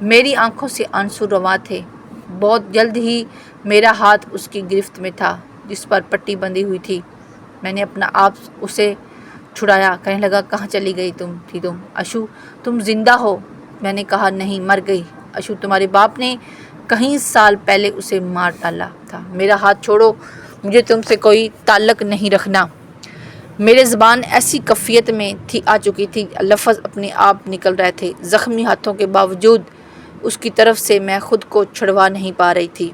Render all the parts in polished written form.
میری آنکھوں سے آنسو رواں تھے۔ بہت جلد ہی میرا ہاتھ اس کی گرفت میں تھا جس پر پٹی بندھی ہوئی تھی۔ میں نے اپنا آپ اسے چھڑایا۔ کہنے لگا، کہاں چلی گئی تم؟ اشو، تم زندہ ہو؟ میں نے کہا، نہیں، مر گئی۔ اشو، تمہارے باپ نے کئی سال پہلے اسے مار ڈالا تھا۔ میرا ہاتھ چھوڑو، مجھے تم سے کوئی تعلق نہیں رکھنا۔ میرے زبان ایسی کیفیت میں آ چکی تھی، لفظ اپنے آپ نکل رہے تھے۔ زخمی ہاتھوں کے باوجود اس کی طرف سے میں خود کو چھڑوا نہیں پا رہی تھی۔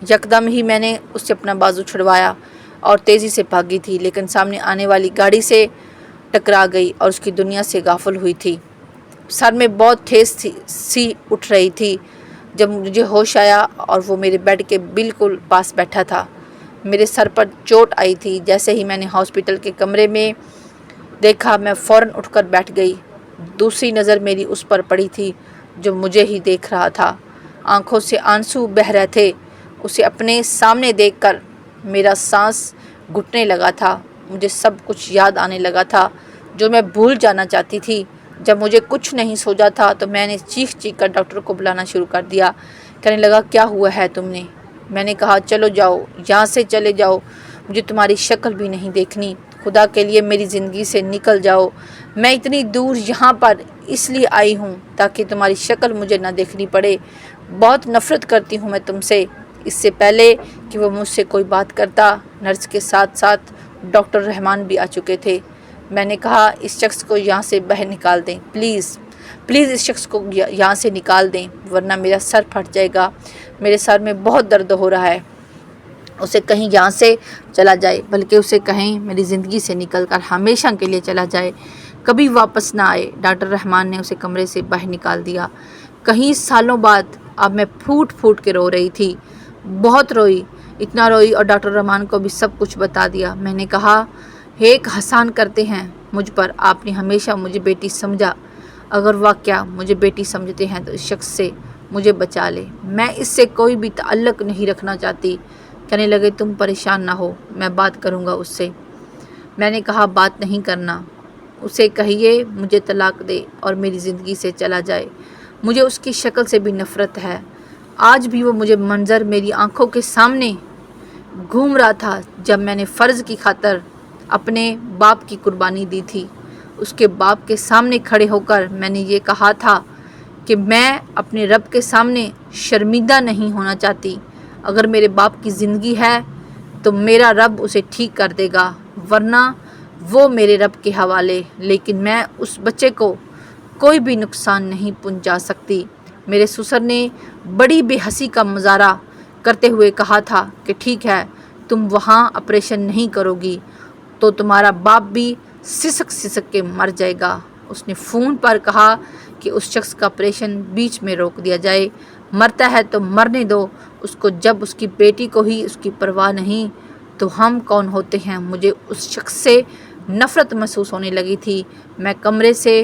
یکدم ہی میں نے اس سے اپنا بازو چھڑوایا اور تیزی سے بھاگی تھی، لیکن سامنے آنے والی گاڑی سے ٹکرا گئی اور اس کی دنیا سے غافل ہوئی تھی۔ سر میں بہت ٹھیس سی اٹھ رہی تھی جب مجھے ہوش آیا اور وہ میرے بیڈ کے بالکل پاس بیٹھا تھا۔ میرے سر پر چوٹ آئی تھی۔ جیسے ہی میں نے ہاسپٹل کے کمرے میں دیکھا، میں فوراً اٹھ کر بیٹھ گئی۔ دوسری نظر میری اس پر پڑی تھی جو مجھے ہی دیکھ رہا تھا۔ آنکھوں سے آنسو بہہ رہے تھے۔ اسے اپنے سامنے دیکھ کر میرا سانس گھٹنے لگا تھا۔ مجھے سب کچھ یاد آنے لگا تھا جو میں بھول جانا چاہتی تھی۔ جب مجھے کچھ نہیں سوجا تھا تو میں نے چیخ کر ڈاکٹر کو بلانا شروع کر دیا۔ کہنے لگا، کیا ہوا ہے تم نے؟ میں نے کہا، چلو جاؤ، یہاں سے چلے جاؤ، مجھے تمہاری شکل بھی نہیں دیکھنی۔ خدا کے لیے میری زندگی سے نکل جاؤ۔ میں اتنی دور یہاں پر اس لیے آئی ہوں تاکہ تمہاری شکل مجھے نہ دیکھنی پڑے۔ بہت نفرت کرتی ہوں میں تم سے۔ اس سے پہلے کہ وہ مجھ سے کوئی بات کرتا، نرس کے ساتھ ساتھ ڈاکٹر رحمان بھی آ چکے تھے۔ میں نے کہا، اس شخص کو یہاں سے باہر نکال دیں، پلیز پلیز اس شخص کو یہاں سے نکال دیں، ورنہ میرا سر پھٹ جائے گا۔ میرے سر میں بہت درد ہو رہا ہے۔ اسے کہیں یہاں سے چلا جائے، بلکہ اسے کہیں میری زندگی سے نکل کر ہمیشہ کے لیے چلا جائے، کبھی واپس نہ آئے۔ ڈاکٹر رحمان نے اسے کمرے سے باہر نکال دیا۔ کئی سالوں بعد اب میں پھوٹ پھوٹ کے رو رہی تھی، بہت روئی، اتنا روئی اور ڈاکٹر رحمان کو بھی سب کچھ بتا دیا۔ میں نے کہا، ایک احسان کرتے ہیں مجھ پر، آپ نے ہمیشہ مجھے بیٹی سمجھا، اگر واقعہ مجھے بیٹی سمجھتے ہیں تو اس شخص سے مجھے بچا لے، میں اس سے کوئی بھی تعلق نہیں رکھنا چاہتی۔ کہنے لگے، تم پریشان نہ ہو، میں بات کروں گا اس سے۔ میں نے کہا، بات نہیں کرنا، اسے کہیے مجھے طلاق دے اور میری زندگی سے چلا جائے۔ مجھے اس کی شکل سے بھی نفرت ہے۔ آج بھی وہ مجھے منظر میری آنکھوں کے سامنے گھوم رہا تھا جب میں نے فرض کی خاطر اپنے باپ کی قربانی دی تھی۔ اس کے باپ کے سامنے کھڑے ہو کر میں نے یہ کہا تھا کہ میں اپنے رب کے سامنے شرمندہ نہیں ہونا چاہتی۔ اگر میرے باپ کی زندگی ہے تو میرا رب اسے ٹھیک کر دے گا، ورنہ وہ میرے رب کے حوالے، لیکن میں اس بچے کو کوئی بھی نقصان نہیں پہنچا سکتی۔ میرے سسر نے بڑی بے حسی کا مظاہرہ کرتے ہوئے کہا تھا کہ ٹھیک ہے، تم وہاں آپریشن نہیں کرو گی تو تمہارا باپ بھی سسک سسک کے مر جائے گا۔ اس نے فون پر کہا کہ اس شخص کا آپریشن بیچ میں روک دیا جائے، مرتا ہے تو مرنے دو اس کو، جب اس کی بیٹی کو ہی اس کی پرواہ نہیں تو ہم کون ہوتے ہیں۔ مجھے اس شخص سے نفرت محسوس ہونے لگی تھی۔ میں کمرے سے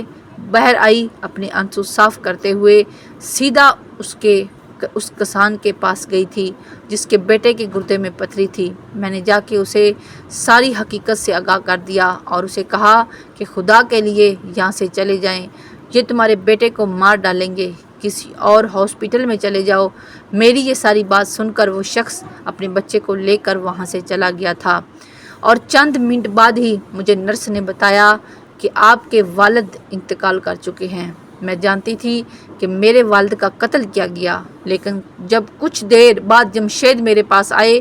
باہر آئی، اپنے آنسو صاف کرتے ہوئے سیدھا اس کسان کے پاس گئی تھی جس کے بیٹے کے گردے میں پتھری تھی۔ میں نے جا کے اسے ساری حقیقت سے آگاہ کر دیا اور اسے کہا کہ خدا کے لیے یہاں سے چلے جائیں، یہ تمہارے بیٹے کو مار ڈالیں گے، کسی اور ہاسپٹل میں چلے جاؤ۔ میری یہ ساری بات سن کر وہ شخص اپنے بچے کو لے کر وہاں سے چلا گیا تھا، اور چند منٹ بعد ہی مجھے نرس نے بتایا کہ آپ کے والد انتقال کر چکے ہیں۔ میں جانتی تھی کہ میرے والد کا قتل کیا گیا، لیکن جب کچھ دیر بعد جمشید میرے پاس آئے،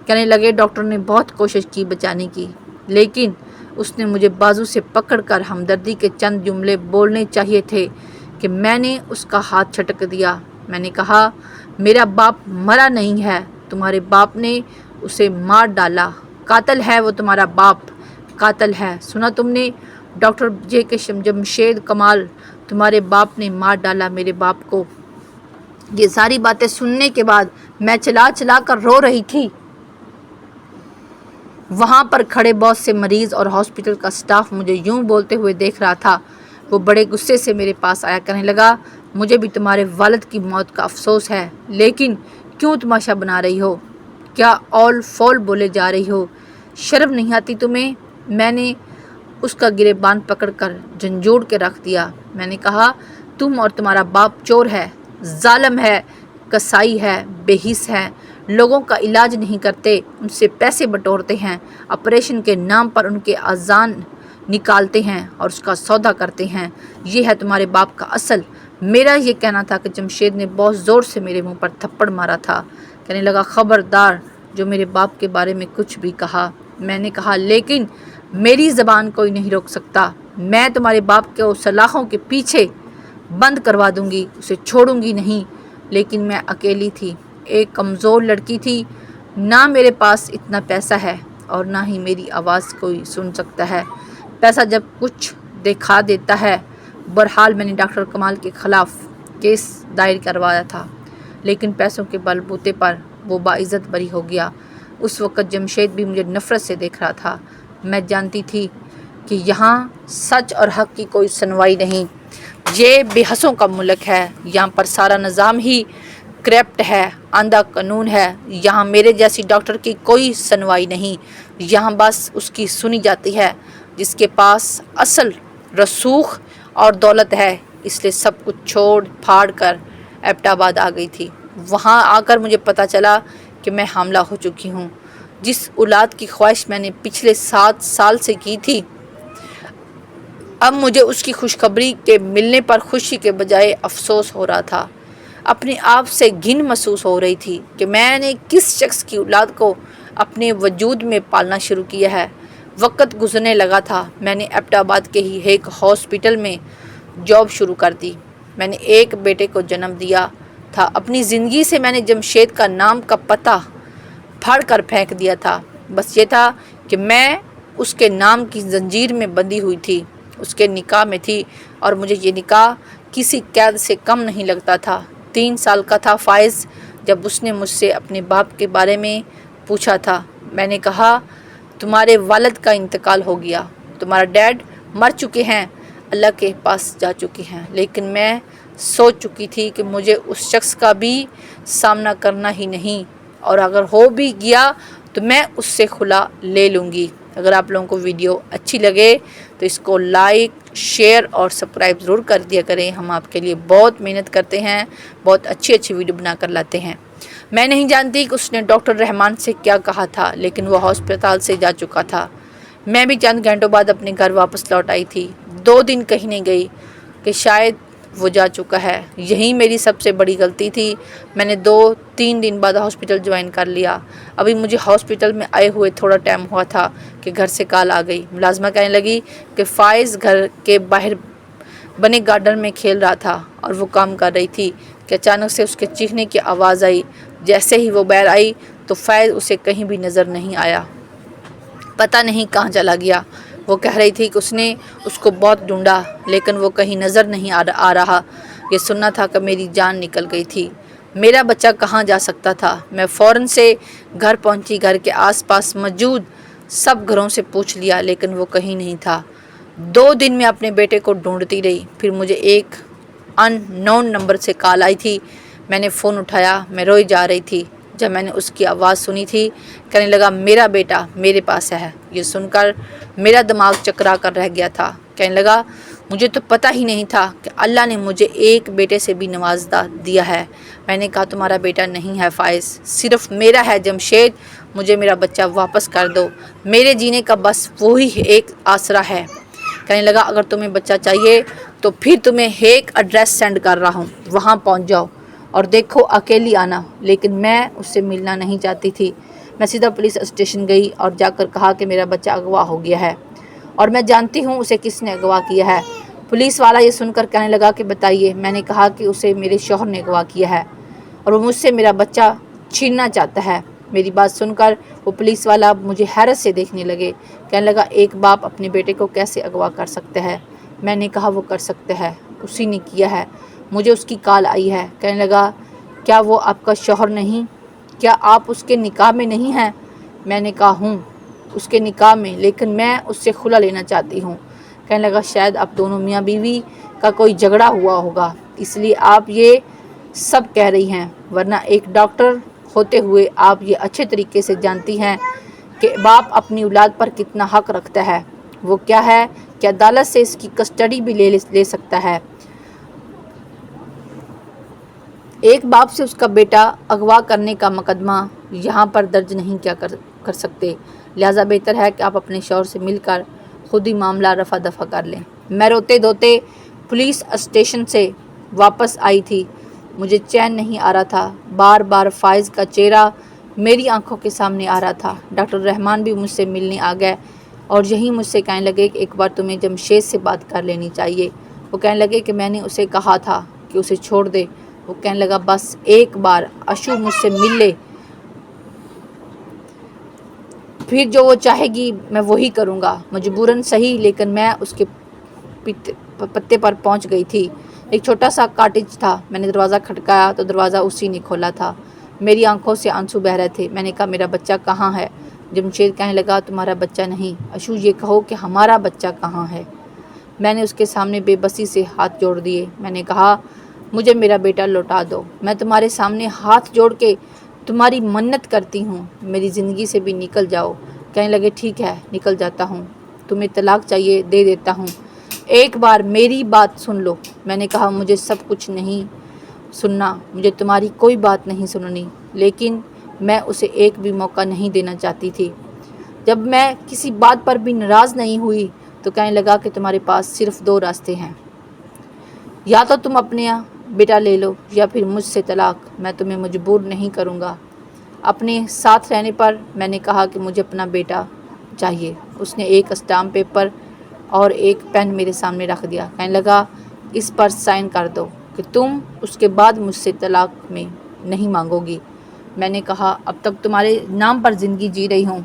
کہنے لگے، ڈاکٹر نے بہت کوشش کی بچانے کی، لیکن اس نے مجھے بازو سے پکڑ کر ہمدردی کے چند جملے بولنے چاہیے تھے کہ میں نے اس کا ہاتھ چھٹک دیا۔ میں نے کہا، میرا باپ مرا نہیں ہے، تمہارے باپ نے اسے مار ڈالا، قاتل ہے وہ، تمہارا باپ قاتل ہے، سنا تم نے؟ ڈاکٹر جمشید کمال، تمہارے باپ نے مار ڈالا میرے باپ کو۔ یہ ساری باتیں سننے کے بعد میں چلا چلا کر رو رہی تھی۔ وہاں پر کھڑے بہت سے مریض اور ہاسپٹل کا سٹاف مجھے یوں بولتے ہوئے دیکھ رہا تھا۔ وہ بڑے غصے سے میرے پاس آیا، کہنے لگا، مجھے بھی تمہارے والد کی موت کا افسوس ہے، لیکن کیوں تماشا بنا رہی ہو؟ کیا اول فول بولے جا رہی ہو؟ شرم نہیں آتی تمہیں؟ میں نے اس کا گریبان پکڑ کر جھنجھوڑ کے رکھ دیا۔ میں نے کہا، تم اور تمہارا باپ چور ہے، ظالم ہے، کسائی ہے، بے حس ہے، لوگوں کا علاج نہیں کرتے، ان سے پیسے بٹورتے ہیں، آپریشن کے نام پر ان کے اذان نکالتے ہیں اور اس کا سودا کرتے ہیں۔ یہ ہے تمہارے باپ کا اصل۔ میرا یہ کہنا تھا کہ جمشید نے بہت زور سے میرے منہ پر تھپڑ مارا تھا۔ کہنے لگا، خبردار جو میرے باپ کے بارے میں کچھ بھی کہا۔ میں نے کہا، لیکن میری زبان کوئی نہیں روک سکتا۔ میں تمہارے باپ کو سلاخوں کے پیچھے بند کروا دوں گی، اسے چھوڑوں گی نہیں۔ لیکن میں اکیلی تھی، ایک کمزور لڑکی تھی، نہ میرے پاس اتنا پیسہ ہے اور نہ ہی میری آواز کوئی سن سکتا ہے۔ پیسہ جب کچھ دکھا دیتا ہے۔ بہرحال میں نے ڈاکٹر کمال کے خلاف کیس دائر کروایا تھا، لیکن پیسوں کے بل بوتے پر وہ باعزت بری ہو گیا۔ اس وقت جمشید بھی مجھے نفرت سے دیکھ رہا تھا۔ میں جانتی تھی کہ یہاں سچ اور حق کی کوئی سنوائی نہیں۔ یہ بے حسوں کا ملک ہے، یہاں پر سارا نظام ہی کرپٹ ہے، اندھا قانون ہے۔ یہاں میرے جیسی ڈاکٹر کی کوئی سنوائی نہیں۔ یہاں بس اس کی سنی جاتی ہے جس کے پاس اصل رسوخ اور دولت ہے۔ اس لیے سب کچھ چھوڑ پھاڑ کر ایبٹ آباد آ گئی تھی۔ وہاں آ کر مجھے پتہ چلا کہ میں حاملہ ہو چکی ہوں۔ جس اولاد کی خواہش میں نے پچھلے 7 سال سے کی تھی، اب مجھے اس کی خوشخبری کے ملنے پر خوشی کے بجائے افسوس ہو رہا تھا۔ اپنے آپ سے گھن محسوس ہو رہی تھی کہ میں نے کس شخص کی اولاد کو اپنے وجود میں پالنا شروع کیا ہے۔ وقت گزرنے لگا تھا۔ میں نے ایبٹ آباد کے ہی ایک ہاسپٹل میں جاب شروع کر دی۔ میں نے ایک بیٹے کو جنم دیا تھا۔ اپنی زندگی سے میں نے جمشید کا نام کا پتہ پھاڑ کر پھینک دیا تھا۔ بس یہ تھا کہ میں اس کے نام کی زنجیر میں بندھی ہوئی تھی، اس کے نکاح میں تھی، اور مجھے یہ نکاح کسی قید سے کم نہیں لگتا تھا۔ 3 سال کا تھا فائز جب اس نے مجھ سے اپنے باپ کے بارے میں پوچھا تھا۔ میں نے کہا، تمہارے والد کا انتقال ہو گیا، تمہارا ڈیڈ مر چکے ہیں، اللہ کے پاس جا چکے ہیں۔ لیکن میں سوچ چکی تھی کہ مجھے اس شخص کا بھی سامنا کرنا ہی نہیں، اور اگر ہو بھی گیا تو میں اس سے خلا لے لوں گی۔ اگر آپ لوگوں کو ویڈیو اچھی لگے تو اس کو لائک، شیئر اور سبسکرائب ضرور کر دیا کریں۔ ہم آپ کے لیے بہت محنت کرتے ہیں، بہت اچھی ویڈیو بنا کر لاتے ہیں۔ میں نہیں جانتی کہ اس نے ڈاکٹر رحمان سے کیا کہا تھا، لیکن وہ ہسپتال سے جا چکا تھا۔ میں بھی چند گھنٹوں بعد اپنے گھر واپس لوٹ آئی تھی۔ 2 دن کہیں نہیں گئی کہ شاید وہ جا چکا ہے۔ یہی میری سب سے بڑی غلطی تھی۔ میں نے 2-3 دن بعد ہاسپٹل جوائن کر لیا۔ ابھی مجھے ہاسپٹل میں آئے ہوئے تھوڑا ٹائم ہوا تھا کہ گھر سے کال آ گئی۔ ملازمہ کہنے لگی کہ فائز گھر کے باہر بنے گارڈن میں کھیل رہا تھا اور وہ کام کر رہی تھی کہ اچانک سے اس کے چیخنے کی آواز آئی۔ جیسے ہی وہ باہر آئی تو فائز اسے کہیں بھی نظر نہیں آیا، پتہ نہیں کہاں چلا گیا۔ وہ کہہ رہی تھی کہ اس نے اس کو بہت ڈھونڈا لیکن وہ کہیں نظر نہیں آ رہا۔ یہ سننا تھا کہ میری جان نکل گئی تھی۔ میرا بچہ کہاں جا سکتا تھا؟ میں فوراً سے گھر پہنچی۔ گھر کے آس پاس موجود سب گھروں سے پوچھ لیا لیکن وہ کہیں نہیں تھا۔ 2 دن میں اپنے بیٹے کو ڈھونڈتی رہی۔ پھر مجھے ایک ان نون نمبر سے کال آئی تھی۔ میں نے فون اٹھایا۔ میں روئی جا رہی تھی جب میں نے اس کی آواز سنی تھی۔ کہنے لگا، میرا بیٹا میرے پاس ہے۔ یہ سن کر میرا دماغ چکرا کر رہ گیا تھا۔ کہنے لگا، مجھے تو پتہ ہی نہیں تھا کہ اللہ نے مجھے ایک بیٹے سے بھی نواز دیا ہے۔ میں نے کہا، تمہارا بیٹا نہیں ہے فائز، صرف میرا ہے جمشید۔ مجھے میرا بچہ واپس کر دو۔ میرے جینے کا بس وہی ایک آسرا ہے۔ کہنے لگا، اگر تمہیں بچہ چاہیے تو پھر تمہیں ایک ایڈریس سینڈ کر رہا ہوں، وہاں پہنچ جاؤ اور دیکھو، اکیلی آنا۔ لیکن میں اس سے ملنا نہیں چاہتی تھی۔ میں سیدھا پولیس اسٹیشن گئی اور جا کر کہا کہ میرا بچہ اغوا ہو گیا ہے اور میں جانتی ہوں اسے کس نے اغوا کیا ہے۔ پولیس والا یہ سن کر کہنے لگا کہ بتائیے۔ میں نے کہا کہ اسے میرے شوہر نے اغوا کیا ہے اور وہ مجھ سے میرا بچہ چھیننا چاہتا ہے۔ میری بات سن کر وہ پولیس والا مجھے حیرت سے دیکھنے لگے۔ کہنے لگا، ایک باپ اپنے بیٹے کو کیسے اغوا کر سکتا ہے؟ میں نے کہا، وہ کر سکتا ہے، اسی نے کیا ہے، مجھے اس کی کال آئی ہے۔ کہنے لگا، کیا وہ آپ کا شوہر نہیں؟ کیا آپ اس کے نکاح میں نہیں ہیں؟ میں نے کہا، ہوں اس کے نکاح میں، لیکن میں اس سے خلا لینا چاہتی ہوں۔ کہنے لگا، شاید آپ دونوں میاں بیوی کا کوئی جھگڑا ہوا ہوگا، اس لیے آپ یہ سب کہہ رہی ہیں، ورنہ ایک ڈاکٹر ہوتے ہوئے آپ یہ اچھے طریقے سے جانتی ہیں کہ باپ اپنی اولاد پر کتنا حق رکھتا ہے۔ وہ کیا ہے کہ عدالت سے اس کی کسٹڈی بھی لے سکتا ہے۔ ایک باپ سے اس کا بیٹا اغوا کرنے کا مقدمہ یہاں پر درج نہیں کیا کر سکتے، لہٰذا بہتر ہے کہ آپ اپنے شوہر سے مل کر خود ہی معاملہ رفع دفع کر لیں۔ میں روتے دھوتے پولیس اسٹیشن سے واپس آئی تھی، مجھے چین نہیں آ رہا تھا، بار بار فائز کا چہرہ میری آنکھوں کے سامنے آ رہا تھا۔ ڈاکٹر رحمان بھی مجھ سے ملنے آ گئے اور یہی مجھ سے کہنے لگے کہ ایک بار تمہیں جمشید سے بات کر لینی چاہیے۔ وہ کہنے لگے کہ میں نے اسے کہا تھا کہ اسے چھوڑ دے۔ وہ کہنے لگا بس ایک بار اشو مجھ سے مل لے، پھر جو وہ چاہے گی میں وہی کروں گا، مجبوراً صحیح، لیکن میں اس کے پتے پر پہنچ گئی تھی۔ ایک چھوٹا سا کاٹیج تھا، میں نے دروازہ کھٹکایا تو دروازہ اسی نے کھولا تھا۔ میری آنکھوں سے آنسو بہہ رہے تھے۔ میں نے کہا میرا بچہ کہاں ہے؟ جمشید کہنے لگا تمہارا بچہ نہیں اشو، یہ کہو کہ ہمارا بچہ کہاں ہے؟ میں نے اس کے سامنے بے بسی سے ہاتھ جوڑ دیے۔ میں نے کہا مجھے میرا بیٹا لوٹا دو، میں تمہارے سامنے ہاتھ جوڑ کے تمہاری منت کرتی ہوں، میری زندگی سے بھی نکل جاؤ۔ کہنے لگے ٹھیک ہے نکل جاتا ہوں، تمہیں طلاق چاہیے دے دیتا ہوں، ایک بار میری بات سن لو۔ میں نے کہا مجھے سب کچھ نہیں سننا، مجھے تمہاری کوئی بات نہیں سننی، لیکن میں اسے ایک بھی موقع نہیں دینا چاہتی تھی۔ جب میں کسی بات پر بھی ناراض نہیں ہوئی تو کہنے لگا کہ تمہارے پاس صرف دو راستے ہیں، یا تو تم اپنے بیٹا لے لو یا پھر مجھ سے طلاق، میں تمہیں مجبور نہیں کروں گا اپنے ساتھ رہنے پر۔ میں نے کہا کہ مجھے اپنا بیٹا چاہیے۔ اس نے ایک اسٹامپ پیپر اور ایک پین میرے سامنے رکھ دیا۔ کہنے لگا اس پر سائن کر دو کہ تم اس کے بعد مجھ سے طلاق میں نہیں مانگو گی۔ میں نے کہا اب تک تمہارے نام پر زندگی جی رہی ہوں،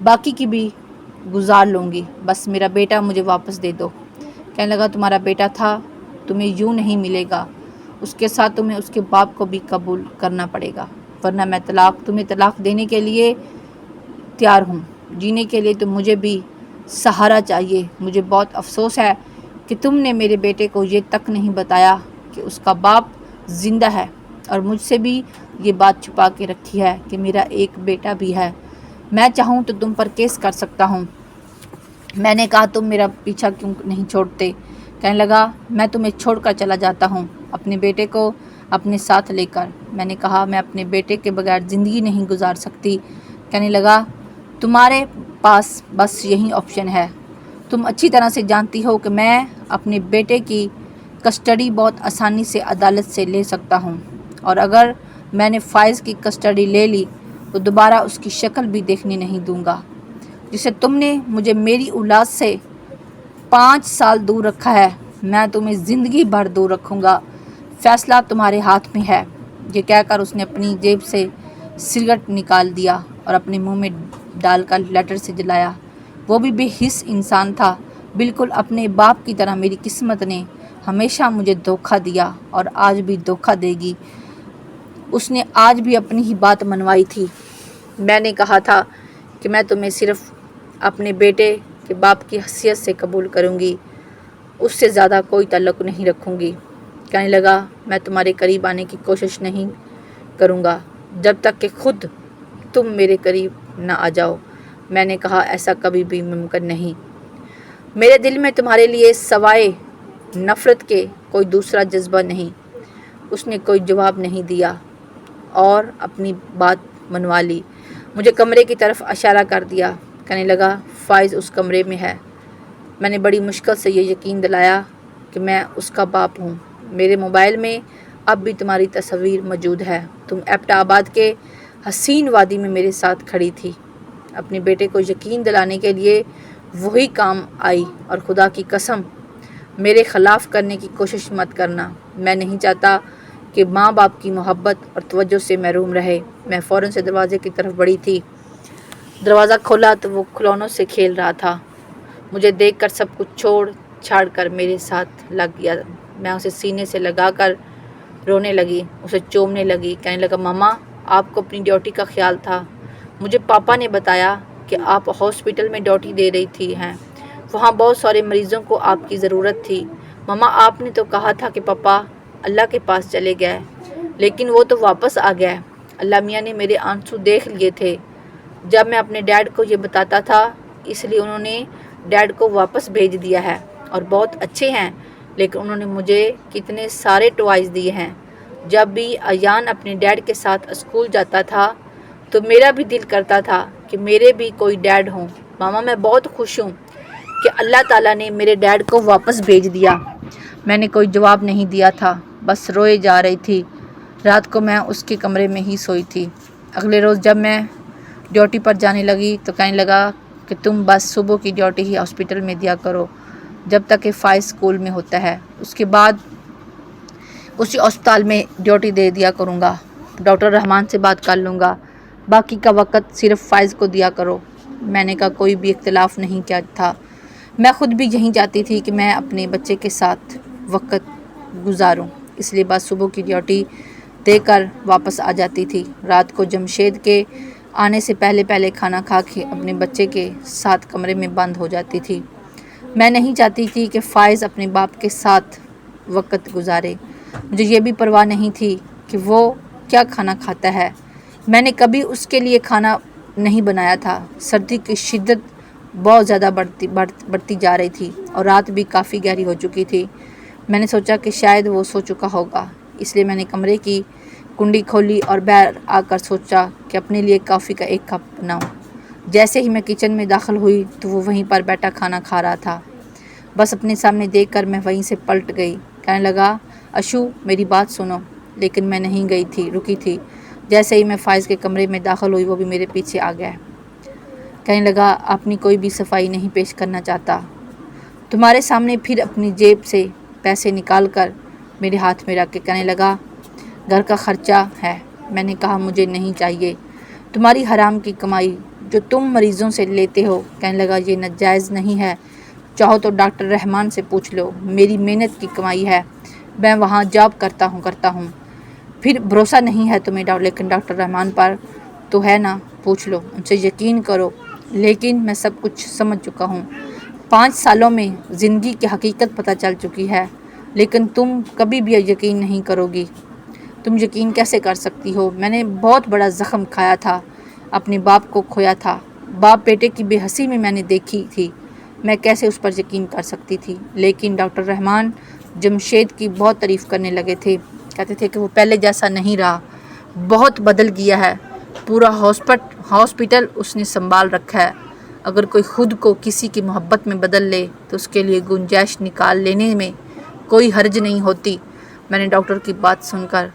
باقی کی بھی گزار لوں گی، بس میرا بیٹا مجھے واپس دے دو۔ کہنے لگا تمہارا بیٹا تھا، تمہیں یوں نہیں ملے گا، اس کے ساتھ تمہیں اس کے باپ کو بھی قبول کرنا پڑے گا، ورنہ میں تمہیں طلاق دینے کے لیے تیار ہوں۔ جینے کے لیے تو مجھے بھی سہارا چاہیے۔ مجھے بہت افسوس ہے کہ تم نے میرے بیٹے کو یہ تک نہیں بتایا کہ اس کا باپ زندہ ہے، اور مجھ سے بھی یہ بات چھپا کے رکھی ہے کہ میرا ایک بیٹا بھی ہے۔ میں چاہوں تو تم پر کیس کر سکتا ہوں۔ میں نے کہا تم میرا پیچھا کیوں نہیں چھوڑتے؟ کہنے لگا میں تمہیں چھوڑ کر چلا جاتا ہوں اپنے بیٹے کو اپنے ساتھ لے کر۔ میں نے کہا میں اپنے بیٹے کے بغیر زندگی نہیں گزار سکتی۔ کہنے لگا تمہارے پاس بس یہی آپشن ہے، تم اچھی طرح سے جانتی ہو کہ میں اپنے بیٹے کی کسٹڈی بہت آسانی سے عدالت سے لے سکتا ہوں، اور اگر میں نے فائز کی کسٹڈی لے لی تو دوبارہ اس کی شکل بھی دیکھنے نہیں دوں گا، جسے تم نے مجھے میری اولاد سے 5 سال دور رکھا ہے، میں تمہیں زندگی بھر دور رکھوں گا، فیصلہ تمہارے ہاتھ میں ہے۔ یہ کہہ کر اس نے اپنی جیب سے سگریٹ نکال دیا اور اپنے منہ میں ڈال کر لیٹر سے جلایا۔ وہ بھی بے حس انسان تھا، بالکل اپنے باپ کی طرح۔ میری قسمت نے ہمیشہ مجھے دھوکہ دیا اور آج بھی دھوکہ دے گی۔ اس نے آج بھی اپنی ہی بات منوائی تھی۔ میں نے کہا تھا کہ میں تمہیں صرف اپنے بیٹے کے باپ کی حیثیت سے قبول کروں گی، اس سے زیادہ کوئی تعلق نہیں رکھوں گی۔ کہنے لگا میں تمہارے قریب آنے کی کوشش نہیں کروں گا جب تک کہ خود تم میرے قریب نہ آ جاؤ۔ میں نے کہا ایسا کبھی بھی ممکن نہیں، میرے دل میں تمہارے لیے سوائے نفرت کے کوئی دوسرا جذبہ نہیں۔ اس نے کوئی جواب نہیں دیا اور اپنی بات منوا لی۔ مجھے کمرے کی طرف اشارہ کر دیا۔ کہنے لگا فائز اس کمرے میں ہے۔ میں نے بڑی مشکل سے یہ یقین دلایا کہ میں اس کا باپ ہوں۔ میرے موبائل میں اب بھی تمہاری تصویر موجود ہے، تم ایبٹ آباد کے حسین وادی میں میرے ساتھ کھڑی تھی۔ اپنے بیٹے کو یقین دلانے کے لیے وہی کام آئی، اور خدا کی قسم میرے خلاف کرنے کی کوشش مت کرنا۔ میں نہیں چاہتا کہ ماں باپ کی محبت اور توجہ سے محروم رہے۔ میں فوراً سے دروازے کی طرف بڑھی تھی۔ دروازہ کھولا تو وہ کھلونوں سے کھیل رہا تھا۔ مجھے دیکھ کر سب کچھ چھوڑ چھاڑ کر میرے ساتھ لگ گیا۔ میں اسے سینے سے لگا کر رونے لگی، اسے چومنے لگی۔ کہنے لگا ماما آپ کو اپنی ڈیوٹی کا خیال تھا، مجھے پاپا نے بتایا کہ آپ ہاسپٹل میں ڈیوٹی دے رہی ہیں، وہاں بہت سارے مریضوں کو آپ کی ضرورت تھی۔ ماما آپ نے تو کہا تھا کہ پاپا اللہ کے پاس چلے گئے، لیکن وہ تو واپس آ گئے۔ اللہ میاں نے میرے آنسو دیکھ لیے تھے جب میں اپنے ڈیڈ کو یہ بتاتا تھا، اس لیے انہوں نے ڈیڈ کو واپس بھیج دیا ہے، اور بہت اچھے ہیں، لیکن انہوں نے مجھے کتنے سارے ٹوائز دیے ہیں جب بھی ایان اپنے ڈیڈ کے ساتھ اسکول جاتا تھا تو میرا بھی دل کرتا تھا کہ میرے بھی کوئی ڈیڈ ہوں۔ ماما میں بہت خوش ہوں کہ اللہ تعالیٰ نے میرے ڈیڈ کو واپس بھیج دیا۔ میں نے کوئی جواب نہیں دیا تھا، بس روئے جا رہی تھی۔ رات کو میں اس کے کمرے میں ہی سوئی تھی۔ اگلے روز جب میں ڈیوٹی پر جانے لگی تو کہنے لگا کہ تم بس صبح کی ڈیوٹی ہی ہاسپٹل میں دیا کرو جب تک کہ فائز اسکول میں ہوتا ہے، اس کے بعد اسی اسپتال میں ڈیوٹی دے دیا کروں گا۔ ڈاکٹر رحمان سے بات کر لوں گا، باقی کا وقت صرف فائز کو دیا کرو۔ میں نے کہا کوئی بھی اختلاف نہیں کیا تھا، میں خود بھی یہیں چاہتی تھی کہ میں اپنے بچے کے ساتھ وقت گزاروں، اس لیے بس صبح کی ڈیوٹی دے کر واپس آ جاتی تھی۔ رات کو جمشید کے آنے سے پہلے کھانا کھا کے اپنے بچے کے ساتھ کمرے میں بند ہو جاتی تھی۔ میں نہیں چاہتی تھی کہ فائز اپنے باپ کے ساتھ وقت گزارے۔ مجھے یہ بھی پرواہ نہیں تھی کہ وہ کیا کھانا کھاتا ہے۔ میں نے کبھی اس کے لیے کھانا نہیں بنایا تھا۔ سردی کی شدت بہت زیادہ بڑھتی جا رہی تھی اور رات بھی کافی گہری ہو چکی تھی۔ میں نے سوچا کہ شاید وہ سو چکا ہوگا، اس لیے میں نے کمرے کی کنڈی کھولی اور باہر آ کر سوچا کہ اپنے لیے کافی کا ایک کپ بناؤں۔ جیسے ہی میں کچن میں داخل ہوئی تو وہ وہیں پر بیٹھا کھانا کھا رہا تھا۔ بس اپنے سامنے دیکھ کر میں وہیں سے پلٹ گئی۔ کہنے لگا اشو میری بات سنو، لیکن میں نہیں گئی تھی، رکی تھی۔ جیسے ہی میں فائز کے کمرے میں داخل ہوئی وہ بھی میرے پیچھے آ گیا۔ کہنے لگا اپنی کوئی بھی صفائی نہیں پیش کرنا چاہتا تمہارے سامنے، پھر اپنی جیب سے پیسے نکال کر میرے ہاتھ میں رکھ کے کہنے لگا گھر کا خرچہ ہے۔ میں نے کہا مجھے نہیں چاہیے تمہاری حرام کی کمائی جو تم مریضوں سے لیتے ہو۔ کہنے لگا یہ ناجائز نہیں ہے، چاہو تو ڈاکٹر رحمان سے پوچھ لو، میری محنت کی کمائی ہے، میں وہاں جاب کرتا ہوں۔ پھر بھروسہ نہیں ہے تمہیں لیکن ڈاکٹر رحمان پر تو ہے نا، پوچھ لو، ان سے یقین کرو۔ لیکن میں سب کچھ سمجھ چکا ہوں، 5 سالوں میں زندگی کی حقیقت پتہ چل چکی ہے، لیکن تم کبھی بھی یقین نہیں کرو گی۔ تم یقین کیسے کر سکتی ہو؟ میں نے بہت بڑا زخم کھایا تھا، اپنے باپ کو کھویا تھا، باپ بیٹے کی بے حسی میں نے دیکھی تھی، میں کیسے اس پر یقین کر سکتی تھی؟ لیکن ڈاکٹر رحمان جمشید کی بہت تعریف کرنے لگے تھے، کہتے تھے کہ وہ پہلے جیسا نہیں رہا، بہت بدل گیا ہے، پورا ہاسپٹل اس نے سنبھال رکھا ہے، اگر کوئی خود کو کسی کی محبت میں بدل لے تو اس کے لیے گنجائش نکال لینے میں کوئی حرج نہیں ہوتی۔ میں نے ڈاکٹر کی بات سن کر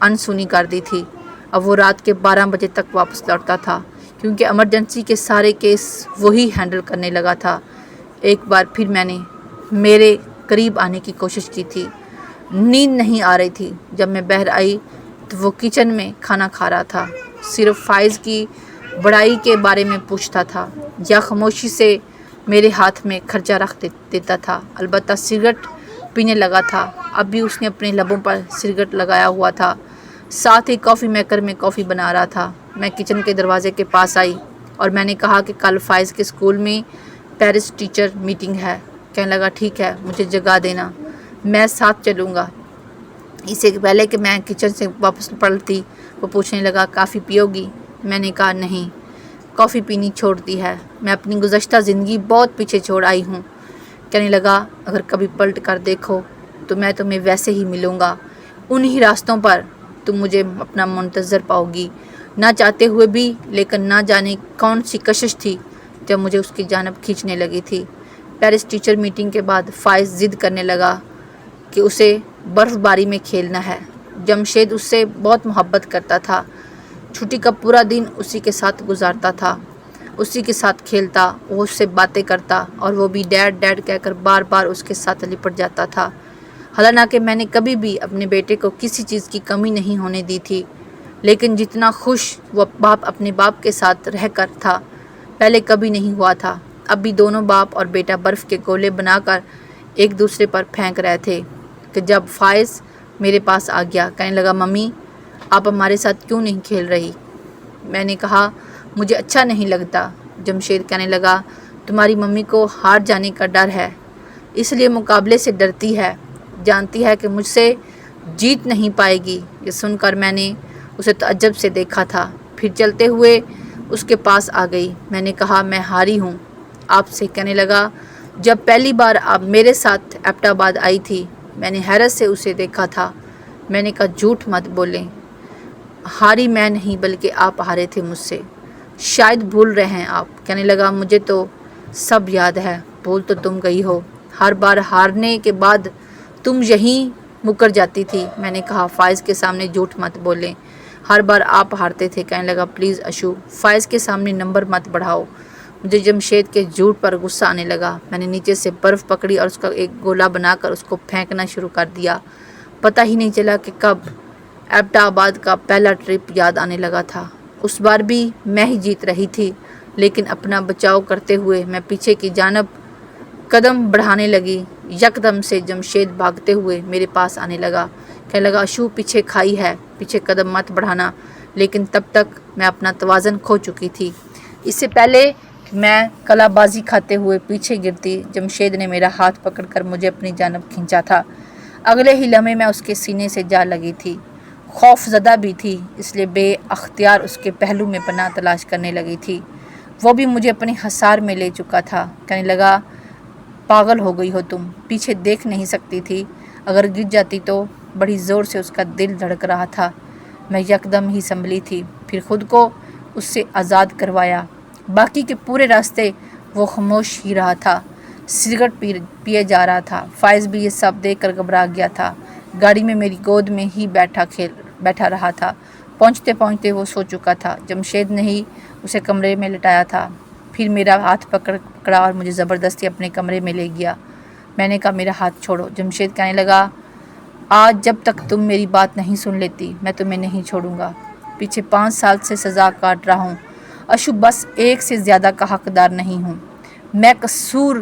انسنی کر دی تھی۔ اب وہ رات کے 12 بجے تک واپس لوٹتا تھا کیونکہ ایمرجنسی کے سارے کیس وہی ہینڈل کرنے لگا تھا۔ ایک بار پھر میں نے میرے قریب آنے کی کوشش کی تھی، نیند نہیں آ رہی تھی۔ جب میں باہر آئی تو وہ کچن میں کھانا کھا رہا تھا، صرف فائز کی بڑائی کے بارے میں پوچھتا تھا یا خاموشی سے میرے ہاتھ میں خرچہ رکھ دیتا تھا۔ البتہ سگریٹ پینے لگا تھا، اب بھی اس نے اپنے لبوں پر سگریٹ لگایا ہوا تھا، ساتھ ہی کافی میکر میں کافی بنا رہا تھا۔ میں کچن کے دروازے کے پاس آئی اور میں نے کہا کہ کل فائز کے اسکول میں پیرنٹس ٹیچر میٹنگ ہے۔ کہنے لگا ٹھیک ہے، مجھے جگہ دینا، میں ساتھ چلوں گا۔ اس سے پہلے کہ میں کچن سے واپس پلٹتی وہ پوچھنے لگا کافی پیو گی؟ میں نے کہا نہیں، کافی پینی چھوڑ دی ہے، میں اپنی گزشتہ زندگی بہت پیچھے چھوڑ آئی ہوں۔ کہنے لگا اگر کبھی پلٹ کر دیکھو تو میں تمہیں ویسے ہی ملوں گا، انہی راستوں پر تم مجھے اپنا منتظر پاؤ گی، نہ چاہتے ہوئے بھی۔ لیکن نہ جانے کون سی کشش تھی جب مجھے اس کی جانب کھینچنے لگی تھی۔ پیرنٹس ٹیچر میٹنگ کے بعد فائز ضد کرنے لگا کہ اسے برف باری میں کھیلنا ہے۔ جمشید اس سے بہت محبت کرتا تھا، چھٹی کا پورا دن اسی کے ساتھ گزارتا تھا، اسی کے ساتھ کھیلتا، وہ اس سے باتیں کرتا اور وہ بھی ڈیڈ ڈیڈ کہہ کر بار بار اس کے ساتھ لپٹ جاتا تھا۔ حالانکہ میں نے کبھی بھی اپنے بیٹے کو کسی چیز کی کمی نہیں ہونے دی تھی، لیکن جتنا خوش وہ اپنے باپ کے ساتھ رہ کر تھا پہلے کبھی نہیں ہوا تھا۔ اب بھی دونوں باپ اور بیٹا برف کے گولے بنا کر ایک دوسرے پر پھینک رہے تھے کہ جب فائز میرے پاس آ گیا، کہنے لگا ممی آپ ہمارے ساتھ کیوں نہیں کھیل رہی؟ میں نے کہا مجھے اچھا نہیں لگتا۔ جمشید کہنے لگا تمہاری ممی کو ہار جانے کا ڈر ہے، اس لیے مقابلے سے ڈرتی ہے، جانتی ہے کہ مجھ سے جیت نہیں پائے گی۔ یہ سن کر میں نے اسے تعجب سے دیکھا تھا، پھر چلتے ہوئے اس کے پاس آ گئی۔ میں نے کہا میں ہاری ہوں آپ سے۔ کہنے لگا جب پہلی بار آپ میرے ساتھ ایبٹ آباد آئی تھی میں نے حیرت سے اسے دیکھا تھا، میں نے کہا جھوٹ مت بولیں، ہاری میں نہیں بلکہ آپ ہارے تھے مجھ سے، شاید بھول رہے ہیں آپ۔ کہنے لگا مجھے تو سب یاد ہے، بھول تو تم گئی ہو، ہر بار ہارنے کے بعد تم یہیں مکر جاتی تھی۔ میں نے کہا فائز کے سامنے جھوٹ مت بولیں، ہر بار آپ ہارتے تھے۔ کہنے لگا پلیز اشو، فائز کے سامنے نمبر مت بڑھاؤ۔ مجھے جمشید کے جھوٹ پر غصہ آنے لگا۔ میں نے نیچے سے برف پکڑی اور اس کا ایک گولا بنا کر اس کو پھینکنا شروع کر دیا۔ پتہ ہی نہیں چلا کہ کب ایبٹا آباد کا پہلا ٹرپ یاد آنے لگا تھا۔ اس بار بھی میں ہی جیت رہی تھی، لیکن اپنا بچاؤ کرتے ہوئے میں پیچھے کی جانب قدم بڑھانے لگی۔ یکدم سے جمشید بھاگتے ہوئے میرے پاس آنے لگا۔ کہنے لگا اشو پیچھے کھائی ہے، پیچھے قدم مت بڑھانا۔ لیکن تب تک میں اپنا توازن کھو چکی تھی۔ اس سے پہلے کہ میں کلا بازی کھاتے ہوئے پیچھے گرتی، جمشید نے میرا ہاتھ پکڑ کر مجھے اپنی جانب کھینچا تھا۔ اگلے ہی لمحے میں اس کے سینے سے جا لگی تھی۔ خوف زدہ بھی تھی، اس لیے بے اختیار اس کے پہلو میں پناہ تلاش کرنے لگی تھی۔ وہ بھی مجھے اپنے حصار میں لے چکا تھا۔ کہنے لگا پاگل ہو گئی ہو تم، پیچھے دیکھ نہیں سکتی تھی؟ اگر گر جاتی تو؟ بڑی زور سے اس کا دل دھڑک رہا تھا۔ میں یکدم ہی سنبھلی تھی، پھر خود کو اس سے آزاد کروایا۔ باقی کے پورے راستے وہ خاموش ہی رہا تھا، سگریٹ پیے جا رہا تھا۔ فائز بھی یہ سب دیکھ کر گھبرا گیا تھا، گاڑی میں میری گود میں ہی بیٹھا رہا تھا۔ پہنچتے پہنچتے وہ سو چکا تھا۔ جمشید نے ہی اسے کمرے میں لٹایا تھا، پھر میرا ہاتھ پکڑا اور مجھے زبردستی اپنے کمرے میں لے گیا۔ میں نے کہا میرا ہاتھ چھوڑو۔ جمشید کہنے لگا آج جب تک تم میری بات نہیں سن لیتی میں تمہیں نہیں چھوڑوں گا۔ پیچھے 5 سال سے سزا کاٹ رہا ہوں اشو، بس ایک سے زیادہ کا حقدار نہیں ہوں۔ میں قصور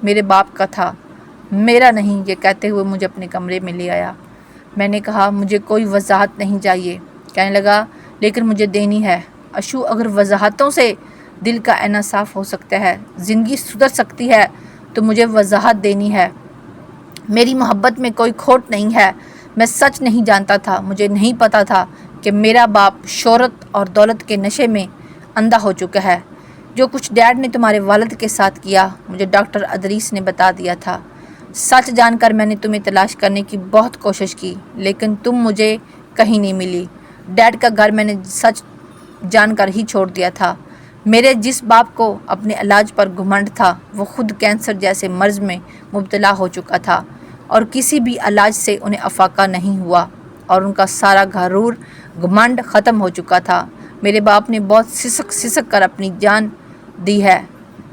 میرے باپ کا تھا، میرا نہیں۔ یہ کہتے ہوئے مجھے اپنے کمرے میں لے آیا۔ میں نے کہا مجھے کوئی وضاحت نہیں چاہیے۔ کہنے لگا لیکن مجھے دینی ہے اشو، اگر وضاحتوں سے دل کا آئینہ صاف ہو سکتا ہے، زندگی سدھر سکتی ہے تو مجھے وضاحت دینی ہے۔ میری محبت میں کوئی کھوٹ نہیں ہے، میں سچ نہیں جانتا تھا، مجھے نہیں پتا تھا کہ میرا باپ شہرت اور دولت کے نشے میں اندھا ہو چکا ہے۔ جو کچھ ڈیڈ نے تمہارے والد کے ساتھ کیا مجھے ڈاکٹر ادریس نے بتا دیا تھا۔ سچ جان کر میں نے تمہیں تلاش کرنے کی بہت کوشش کی، لیکن تم مجھے کہیں نہیں ملی۔ ڈیڈ کا گھر میں نے سچ جان کر ہی چھوڑ دیا تھا۔ میرے جس باپ کو اپنے علاج پر گھمنڈ تھا وہ خود کینسر جیسے مرض میں مبتلا ہو چکا تھا، اور کسی بھی علاج سے انہیں افاقہ نہیں ہوا، اور ان کا سارا غرور گھمنڈ ختم ہو چکا تھا۔ میرے باپ نے بہت سسک کر اپنی جان دی ہے۔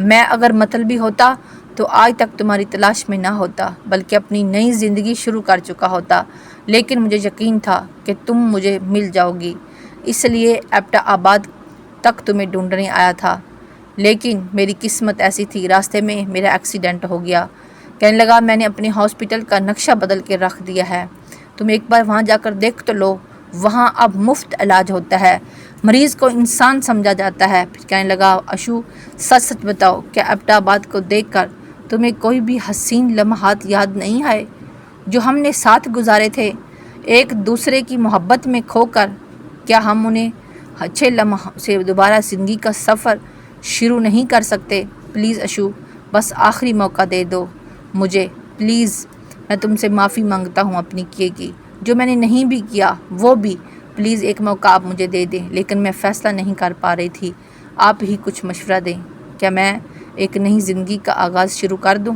میں اگر مطلبی ہوتا تو آج تک تمہاری تلاش میں نہ ہوتا، بلکہ اپنی نئی زندگی شروع کر چکا ہوتا۔ لیکن مجھے یقین تھا کہ تم مجھے مل جاؤ گی، اس لیے ایبٹا آباد تک تمہیں ڈھونڈنے آیا تھا۔ لیکن میری قسمت ایسی تھی، راستے میں میرا ایکسیڈنٹ ہو گیا۔ کہنے لگا میں نے اپنے ہاسپٹل کا نقشہ بدل کے رکھ دیا ہے، تم ایک بار وہاں جا کر دیکھ تو لو، وہاں اب مفت علاج ہوتا ہے، مریض کو انسان سمجھا جاتا ہے۔ پھر کہنے لگا اشو سچ بتاؤ، کیا ایبٹا آباد کو دیکھ کر تمہیں کوئی بھی حسین لمحات یاد نہیں آئے جو ہم نے ساتھ گزارے تھے ایک دوسرے کی محبت میں کھو کر؟ کیا ہم انہیں اچھے لمحوں سے دوبارہ زندگی کا سفر شروع نہیں کر سکتے؟ پلیز اشو، بس آخری موقع دے دو مجھے پلیز۔ میں تم سے معافی مانگتا ہوں اپنی کیے کی، جو میں نے نہیں بھی کیا وہ بھی، پلیز ایک موقع آپ مجھے دے دیں۔ لیکن میں فیصلہ نہیں کر پا رہی تھی، آپ ہی کچھ مشورہ دیں، کیا میں ایک نئی زندگی کا آغاز شروع کر دوں؟